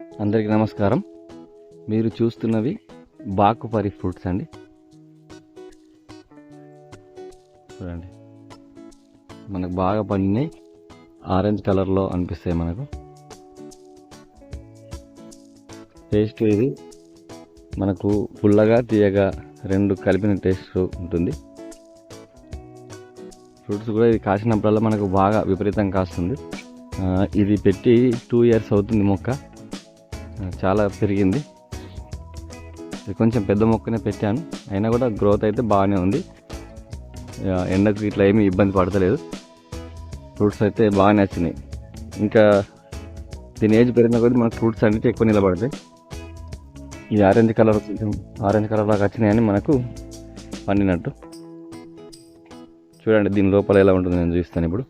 అందరికీ నమస్కారం. మీరు చూస్తున్నవి బాకుపరి ఫ్రూట్స్ అండి. చూడండి, మనకు బాగా పండినాయి. ఆరెంజ్ కలర్లో అనిపిస్తాయి మనకు. టేస్ట్ ఇది మనకు పుల్లగా తీయగా రెండు కలిపిన టేస్ట్ ఉంటుంది. ఫ్రూట్స్ కూడా ఇది కాసినప్పుడల్లా మనకు బాగా విపరీతంగా కాస్తుంది. ఇది పెట్టి 2 years అవుతుంది. మొక్క చాలా పెరిగింది. ఇది కొంచెం పెద్ద మొక్కనే పెట్టాను, అయినా కూడా గ్రోత్ అయితే బాగానే ఉంది. ఎండకు ఇట్లా ఏమీ ఇబ్బంది పడతలేదు. ఫ్రూట్స్ అయితే బాగా నచ్చినాయి. ఇంకా దీని ఏజ్ పెరిగిన కొద్దీ మనకు ఫ్రూట్స్ అనేది ఎక్కువ నిలబడతాయి. ఈ ఆరెంజ్ కలర్ లాగా వచ్చినాయని మనకు పండినట్టు. చూడండి దీని లోపల ఎలా ఉంటుంది నేను చూస్తాను ఇప్పుడు.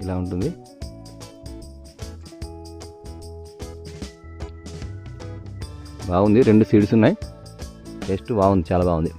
ఇలా ఉంటుంది. బాగుంది. 2 సీడ్స్ ఉన్నాయి. టేస్ట్ బాగుంది, చాలా బాగుంది.